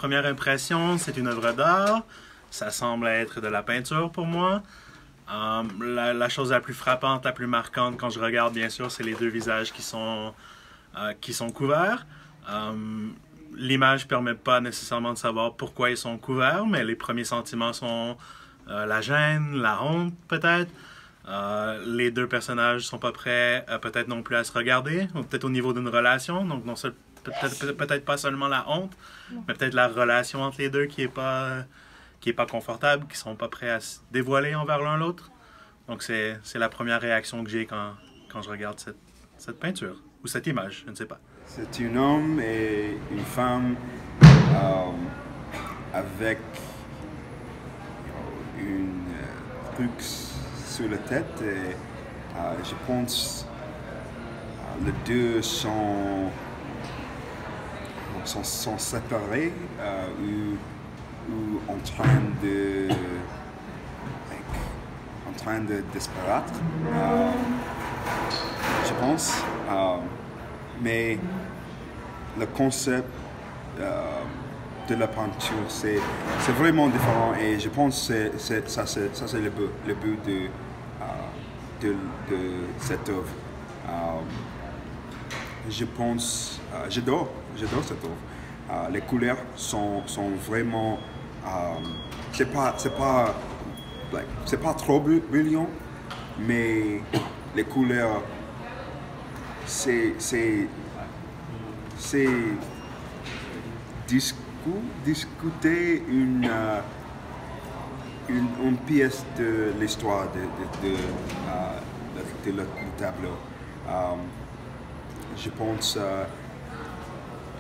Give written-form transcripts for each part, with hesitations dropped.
première impression, c'est une œuvre d'art. Ça semble être de la peinture pour moi. La chose la plus frappante, la plus marquante quand je regarde, bien sûr, c'est les deux visages qui sont couverts. L'image ne permet pas nécessairement de savoir pourquoi ils sont couverts, mais les premiers sentiments sont la gêne, la honte peut-être. Les deux personnages sont pas prêts peut-être non plus à se regarder, ou peut-être au niveau d'une relation, donc peut-être pas seulement la honte, mais peut-être la relation entre les deux qui est pas confortable, qui sont pas prêts à se dévoiler envers l'un l'autre. Donc c'est la première réaction que j'ai quand je regarde cette peinture, ou cette image, je ne sais pas. C'est un homme et une femme avec une truc sur la tête et je pense les deux sont séparés ou en train de disparaître, je pense. Mais le concept de la peinture, c'est vraiment différent et je pense que ça c'est le but de cette œuvre. Je pense, j'adore cette œuvre. Les couleurs sont vraiment, c'est pas trop brillant, mais les couleurs c'est discuter une pièce de l'histoire de le tableau. Je pense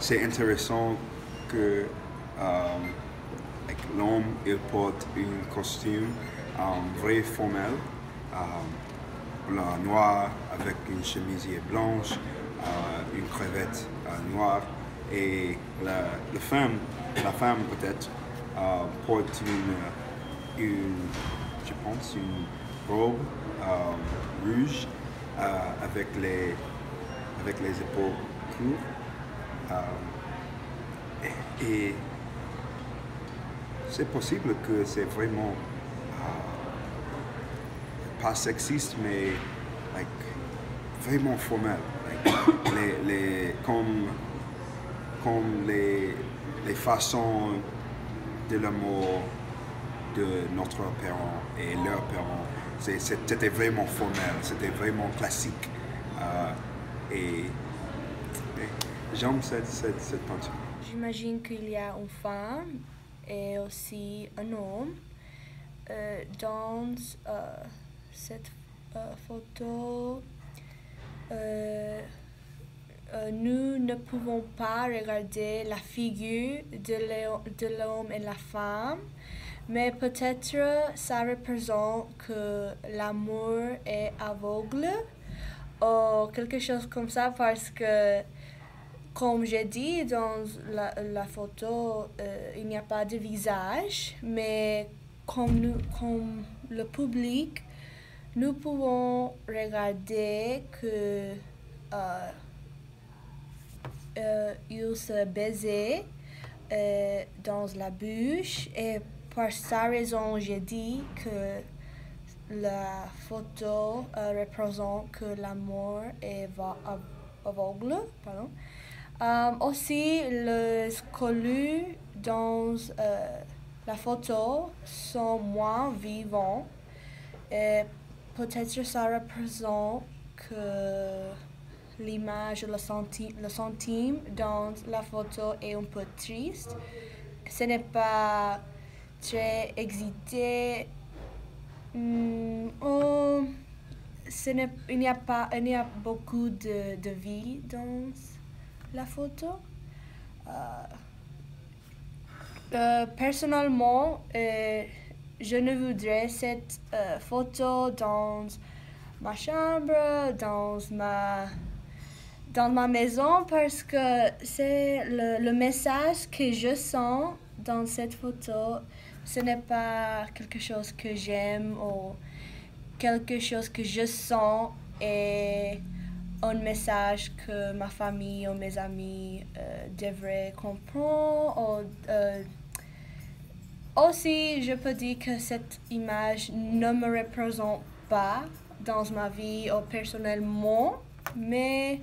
c'est intéressant que l'homme il porte un costume vrai formel, blanc noir avec une chemise blanche, une crevette noire, et la femme peut-être porte je pense une robe rouge avec les épaules courtes, et c'est possible que c'est vraiment pas sexiste, mais vraiment formel, comme les façons de l'amour de notre parent et leurs parents. C'était vraiment formel, c'était vraiment classique, et j'aime cette peinture. J'imagine qu'il y a une femme et aussi un homme dans cette photo. Nous ne pouvons pas regarder la figure de l'homme et la femme, mais peut-être ça représente que l'amour est aveugle ou quelque chose comme ça, parce que, comme j'ai dit dans la photo, il n'y a pas de visage, mais comme le public, nous pouvons regarder que ils se baisaient dans la bouche, et par sa raison j'ai dit que la photo représente que l'amour est aveugle. Aussi, les sculptures dans la photo sont moins vivants, et peut-être ça représente que l'image, le centime dans la photo est un peu triste. Ce n'est pas très excité. Il n'y a beaucoup de vie dans la photo. Personnellement, je ne voudrais cette photo dans ma chambre, dans ma maison, parce que c'est le message que je sens dans cette photo. Ce n'est pas quelque chose que j'aime ou quelque chose que je sens, et un message que ma famille ou mes amis devraient comprendre. Aussi, je peux dire que cette image ne me représente pas dans ma vie ou personnellement, mais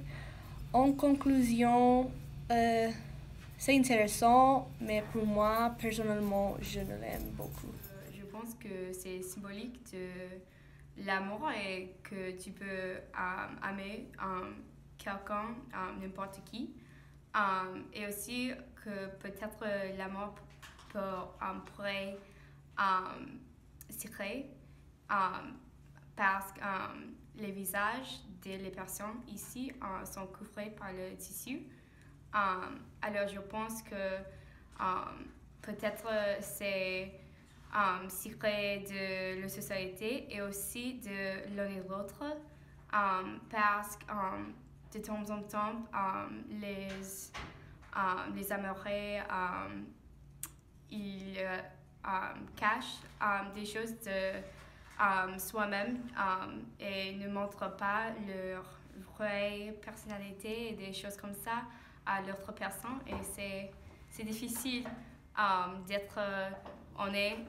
en conclusion, c'est intéressant, mais pour moi, personnellement, je ne l'aime beaucoup. Je pense que c'est symbolique de l'amour et que tu peux aimer quelqu'un, n'importe qui. Et aussi que peut-être l'amour pourrait tirer parce que les visages des personnes ici sont couverts par le tissu. Alors je pense que peut-être c'est secret de la société et aussi de l'un et l'autre parce que de temps en temps les amoureux ils cachent des choses de soi-même et ne montrent pas leur vraie personnalité et des choses comme ça à l'autre personne et c'est difficile d'être honnête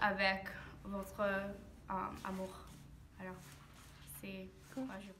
avec votre amour. Alors, c'est quoi je